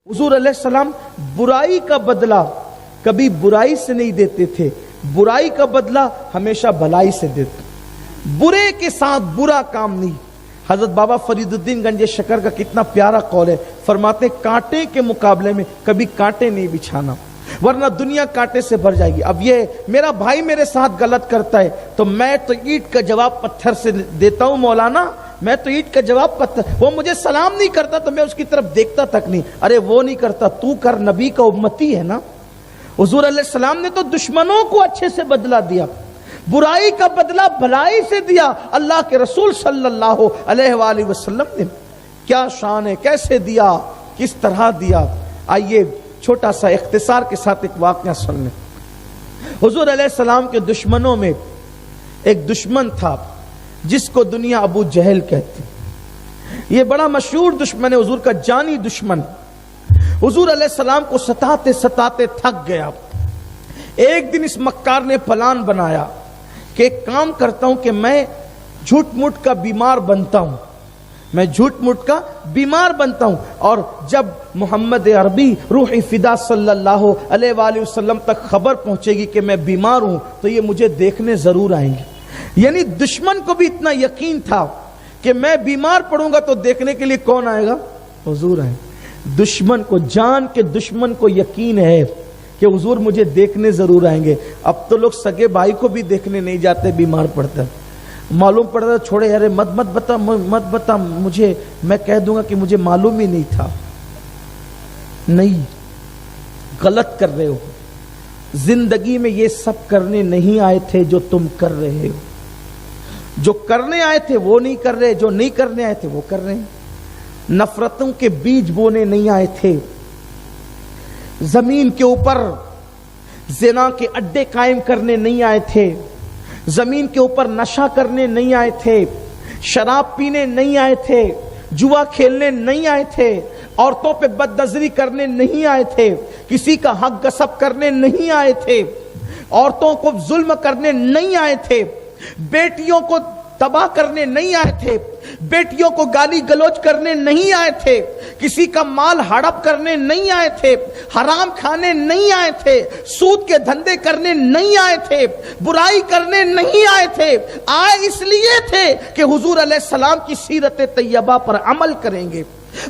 हुजूर अलैहिस्सलाम बुराई का बदला कभी बुराई से नहीं देते थे, बुराई का बदला हमेशा भलाई से देते। बुरे के साथ बुरा काम नहीं। हजरत बाबा फरीदुद्दीन गंज शकर का कितना प्यारा कौल है, फरमाते कांटे के मुकाबले में कभी कांटे नहीं बिछाना, वरना दुनिया कांटे से भर जाएगी। अब ये मेरा भाई मेरे साथ गलत करता है तो मैं तो ईंट का जवाब पत्थर से देता हूं मौलाना, मैं तो ईंट का जवाब पत्थर। वो मुझे सलाम नहीं करता तो मैं उसकी तरफ देखता तक नहीं। अरे वो नहीं करता, तू कर, नबी का उम्मती है ना। हुजूर अलैहिस्सलाम ने तो दुश्मनों को अच्छे से बदला दिया, बुराई का बदला भलाई से दिया। अल्लाह के रसूल सल्लल्लाहु अलैहि वसल्लम ने क्या शान है, कैसे दिया, किस तरह दिया। आइए छोटा सा इख्तिसार के साथ एक वाकया सुन लें। हुजूर अलैहिस्सलाम के दुश्मनों में एक दुश्मन था जिसको दुनिया अबू जहल कहती। ये बड़ा मशहूर दुश्मन है, हुजूर का जानी दुश्मन। हुजूर अलैहिस्सलाम को सताते सताते थक गया। एक दिन इस मक्कार ने प्लान बनाया कि एक काम करता हूं कि मैं झूठ मूठ का बीमार बनता हूं, मैं झूठ मूठ का बीमार बनता हूं, और जब मोहम्मद अरबी रूह फिदा सल्लल्लाहु अलैहि वसल्लम तक खबर पहुंचेगी कि मैं बीमार हूं तो ये मुझे देखने जरूर आएंगे। यानी दुश्मन को भी इतना यकीन था कि मैं बीमार पड़ूंगा तो देखने के लिए कौन आएगा, हुजूर आएंगे। दुश्मन को, जान के दुश्मन को यकीन है कि हुजूर मुझे देखने जरूर आएंगे। अब तो लोग सगे भाई को भी देखने नहीं जाते, बीमार पड़ता है, मालूम पड़ता है, छोड़े अरे मत बता मुझे, मैं कह दूंगा कि मुझे मालूम ही नहीं था। नहीं, गलत कर रहे हो। जिंदगी में ये सब करने नहीं आए थे जो तुम कर रहे हो। जो करने आए थे वो नहीं कर रहे, जो नहीं करने आए थे वो कर रहे हैं। नफरतों के बीज बोने नहीं आए थे, जमीन के ऊपर ज़िना के अड्डे कायम करने नहीं आए थे, जमीन के ऊपर नशा करने नहीं आए थे, शराब पीने नहीं आए थे, जुआ खेलने नहीं आए थे, औरतों पे बदनजरी करने नहीं आए थे, किसी का हक गसब करने नहीं आए थे, औरतों को जुल्म करने नहीं आए थे, बेटियों को तबाह करने नहीं आए थे, बेटियों को गाली गलौज करने नहीं आए थे, किसी का माल हड़प करने नहीं आए थे, हराम खाने नहीं आए थे, सूद के धंधे करने नहीं आए थे, बुराई करने नहीं आए थे। आए इसलिए थे कि हुजूर अलैहिस्सलाम की सीरत तैयबा पर अमल करेंगे।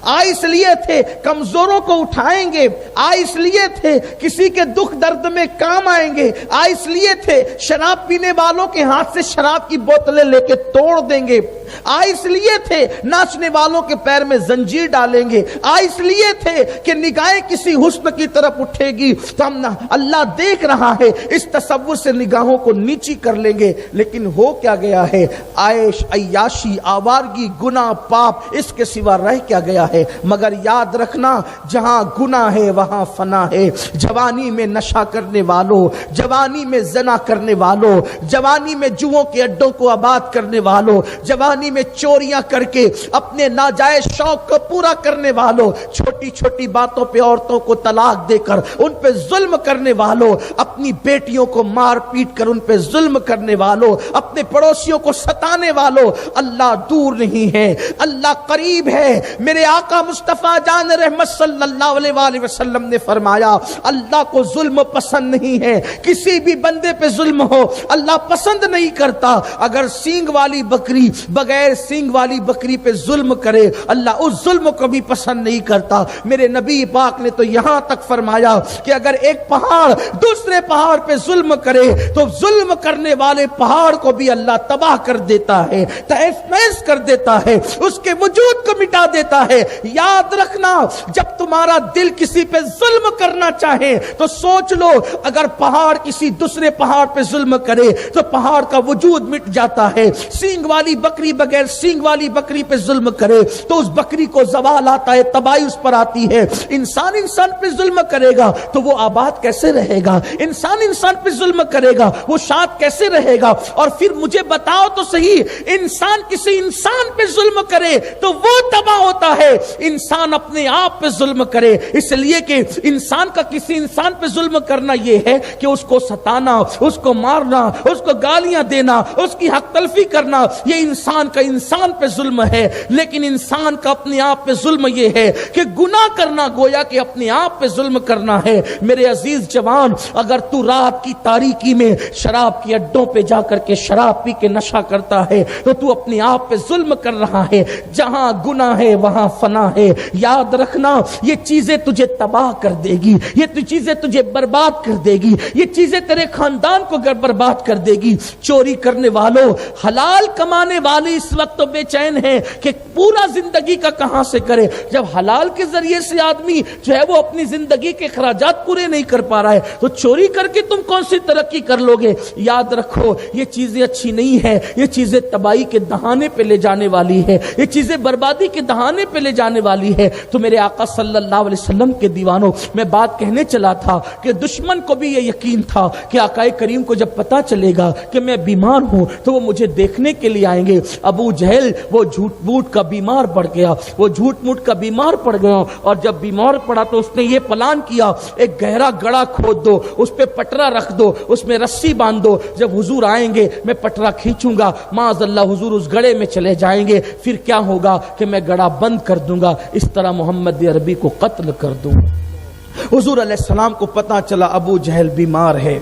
आए इसलिए थे कमजोरों को उठाएंगे, आए इसलिए थे किसी के दुख दर्द में काम आएंगे, आए इसलिए थे शराब पीने वालों के हाथ से शराब की बोतलें लेके तोड़ देंगे, आए इसलिए थे नाचने वालों के पैर में जंजीर डालेंगे, आए इसलिए थे कि निगाहें किसी हुस्न की तरफ उठेगी तो हम ना अल्लाह देख रहा है इस तसव्वुर से निगाहों को नीची कर लेंगे। लेकिन हो क्या गया है, आयश अय्याशी आवारगी गुनाह पाप इसके सिवा रह क्या गया है। मगर याद रखना जहां गुनाह है वहां फना है। जवानी में नशा करने वालों, जवानी में ज़ना करने वालों, जवानी में जुओं के अड्डों को आबाद करने वालों, जवानी में चोरियां करके अपने नाजायज शौक को पूरा करने वालों, छोटी छोटी बातों पे औरतों को तलाक देकर उन पे जुल्म करने वालों, अपनी बेटियों को मार पीट कर उन पे जुल्म करने वालों, अपने पड़ोसियों को सताने वालों, अल्लाह दूर नहीं है, अल्लाह करीब है। मेरे आका मुस्तफा जान रहमत सल्लल्लाहु अलैहि वसल्लम ने फरमाया अल्लाह को जुल्म पसंद नहीं है, किसी भी बंदे पे जुल्म हो अल्लाह पसंद नहीं करता। अगर सींग वाली बकरी बगैर सींग वाली बकरी पे जुल्म करे अल्लाह उस जुल्म को भी पसंद नहीं करता। मेरे नबी पाक ने तो यहां तक फरमाया कि अगर एक पहाड़ दूसरे पहाड़ पे जुल्म करे तो जुल्म करने वाले पहाड़ को भी अल्लाह तबाह कर देता है, तहस कर देता है, उसके वजूद को मिटा देता है। याद रखना जब तुम्हारा दिल किसी पे जुल्म करना चाहे तो सोच लो अगर पहाड़ किसी दूसरे पहाड़ पे जुल्म करे तो पहाड़ का वजूद मिट जाता है। सींग वाली बकरी बगैर सींग वाली बकरी पे जुल्म करे तो उस बकरी को जवाल आता है, तबाही उस पर आती है। इंसान इंसान पे जुल्म करेगा तो वो आबाद कैसे रहेगा, इंसान इंसान पे जुल्म करेगा वो शाद कैसे रहेगा। और फिर मुझे बताओ तो सही, इंसान किसी इंसान पे जुल्म करे तो वो तबाह होता है, इंसान अपने आप पे जुल्म करे। इसलिए कि इंसान का किसी इंसान पे जुल्म करना यह है कि उसको सताना, उसको मारना, उसको गालियां देना, उसकी हक तलफी करना, ये इंसान इंसान का इंसान पे जुल्म है, लेकिन इंसान का अपने आप पे जुल्म ये है कि गुनाह करना गोया कि अपने आप पे जुल्म करना है। मेरे अजीज जवान, अगर तू रात की तारीकी में शराब के अड्डों पे जाकर के शराब पी के नशा करता है तो तू अपने आप पे जुल्म कर रहा है। जहां गुनाह है वहां फना है। याद रखना, ये चीजें तुझे तबाह कर देगी, ये चीजें तुझे बर्बाद कर देगी, ये चीजें तेरे खानदान को बर्बाद कर देगी। चोरी करने वालों, हलाल कमाने वाले इस वक्त तो बेचैन हैं कि पूरा जिंदगी का कहां से करे। जब हलाल के जरिए से आदमी जो है वो अपनी जिंदगी के खर्चात पूरे नहीं कर पा रहा है तो चोरी करके तुम कौन सी तरक्की कर लोगे। याद रखो, ये चीजें अच्छी नहीं है, ये चीजें तबाही के दहाने पे ले जाने वाली है, ये चीजें बर्बादी के दहाने पे ले जाने वाली है। तो मेरे आका सल्लल्लाहु अलैहि वसल्लम के दीवानों, मैं बात कहने चला था कि दुश्मन को भी ये यकीन था कि आकाए करीम को जब पता चलेगा कि मैं बीमार हूं तो वो मुझे देखने के लिए आएंगे। अबू जहल वो झूठ मूठ का बीमार पड़ गया, वो झूठ मूठ का बीमार पड़ गया, और जब बीमार पड़ा तो उसने ये प्लान किया, एक गहरा गड़ा खोद दो, उस पे पटरा रख दो, उसमें रस्सी बांध दो, जब हुजूर आएंगे मैं पटरा खींचूंगा, माज़अल्लाह हुजूर उस गड़े में चले जाएंगे, फिर क्या होगा कि मैं गड़ा बंद कर दूंगा, इस तरह मोहम्मद अरबी को कत्ल कर दूंगा। हुजूर अलैहिस्सलाम को पता चला अबू जहल बीमार है,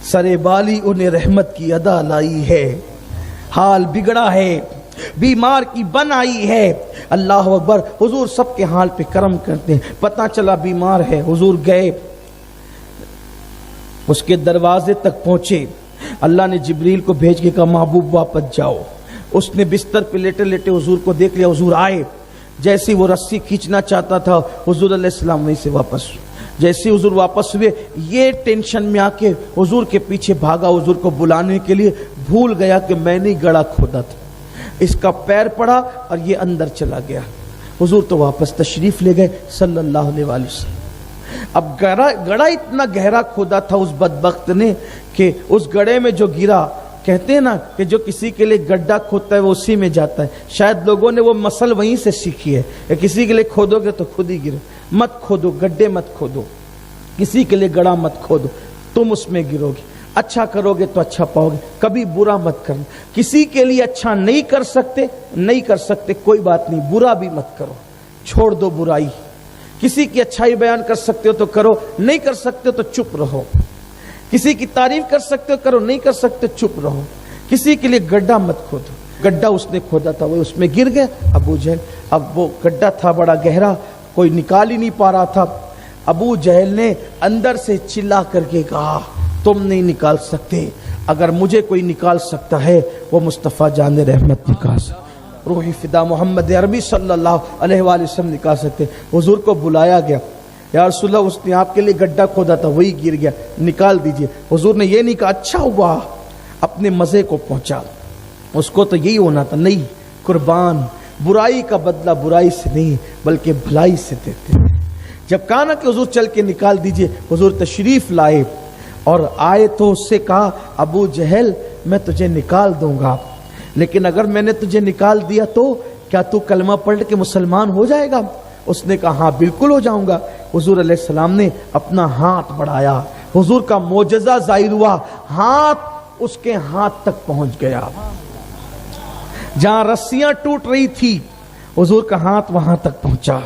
सरे बाली उन्हें रहमत की अदा लाई है, हाल बिगड़ा है, बीमार की बन आई है। अल्लाह अकबर। हुजूर सबके हाल पे करम करते हैं। पता चला बीमार है, हुजूर गए, उसके दरवाजे तक पहुंचे, अल्लाह ने जिब्रील को भेज के कहा महबूब वापस जाओ। उसने बिस्तर पे लेटे लेटे हुजूर को देख लिया, हुजूर आए, जैसे वो रस्सी खींचना चाहता था हुजूर अलैहिस्सलाम वहीं से वापस। जैसे हुजूर वापस हुए, ये टेंशन में आके हुजूर के पीछे भागा, हुजूर को बुलाने के लिए, भूल गया कि मैंने गड़ा खोदा था। इसका पैर पड़ा और ये अंदर चला गया। हुजूर तो वापस तशरीफ ले गए सल्लल्लाहु अलैहि वसल्लम। अब गड़ा इतना गहरा खोदा था उस बदबख्त ने कि उस गड़े में जो गिरा, कहते हैं ना कि जो किसी के लिए गड्ढा खोदता है वो उसी में जाता है। शायद लोगों ने वो मसल वहीं से सीखी है कि किसी के लिए खोदोगे तो खुद ही गिरो, मत खोदो, गड्ढे मत खोदो, किसी के लिए गड़ा मत खोदो, तुम उसमें गिरोगे। अच्छा करोगे तो अच्छा पाओगे, कभी बुरा मत करना। किसी के लिए अच्छा नहीं कर सकते कोई बात नहीं, बुरा भी मत करो, छोड़ दो बुराई। किसी की अच्छाई बयान कर सकते हो तो करो, नहीं कर सकते हो तो चुप रहो। किसी की तारीफ कर सकते हो करो, नहीं कर सकते चुप रहो। किसी के लिए गड्ढा मत खोदो। गड्ढा उसने खोदा था, वो उसमें गिर गया अबू जहल। अब वो गड्ढा था बड़ा गहरा, कोई निकाल ही नहीं पा रहा था। अबू जहल ने अंदर से चिल्ला करके कहा तुम नहीं निकाल सकते, अगर मुझे कोई निकाल सकता है वो मुस्तफ़ा जान रहमत निकाल सकते, रूही फिदा मोहम्मद अरबी सल्लल्लाहु अलैहि वसल्लम निकाल सकते। हुजूर को बुलाया गया, या रसूलल्लाह उसने आपके लिए गड्ढा खोदा था वही गिर गया, निकाल दीजिए। हुजूर ने ये नहीं कहा अच्छा हुआ, अपने मजे को पहुंचा, उसको तो यही होना था। नहीं, कुर्बान, बुराई का बदला बुराई से नहीं बल्कि भलाई से देते। जब कहा ना कि हुजूर चल के निकाल दीजिए, हुजूर तशरीफ लाए और आए तो उससे कहा अबू जहल मैं तुझे निकाल दूंगा, लेकिन अगर मैंने तुझे निकाल दिया तो क्या तू कलमा पढ़ के मुसलमान हो जाएगा? उसने कहा हाँ बिल्कुल हो जाऊंगा। हुजूर अलैहिस्सलाम ने अपना हाथ बढ़ाया, हुजूर का मोजज़ा ज़ाहिर हुआ, हाथ उसके हाथ तक पहुंच गया। जहां रस्सियां टूट रही थी हुजूर का हाथ वहां तक पहुंचा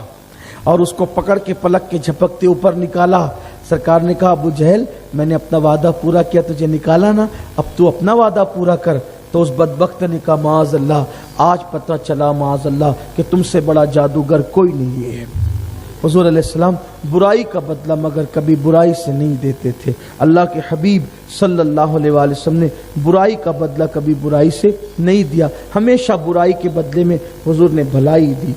और उसको पकड़ के पलक के झपकते ऊपर निकाला। सरकार ने कहा अबू जहल मैंने अपना वादा पूरा किया, तुझे निकाला ना, अब तू अपना वादा पूरा कर। तो उस बदबख्त ने कहा माज़अल्लाह, आज पता चला माज़अल्लाह कि तुमसे बड़ा जादूगर कोई नहीं है। हुजूर अलैहिस्सलाम बुराई का बदला मगर कभी बुराई से नहीं देते थे। अल्लाह के हबीब सल्लल्लाहु अलैहि वसल्लम ने बुराई का बदला कभी बुराई से नहीं दिया, हमेशा बुराई के बदले में हुजूर ने भलाई दी।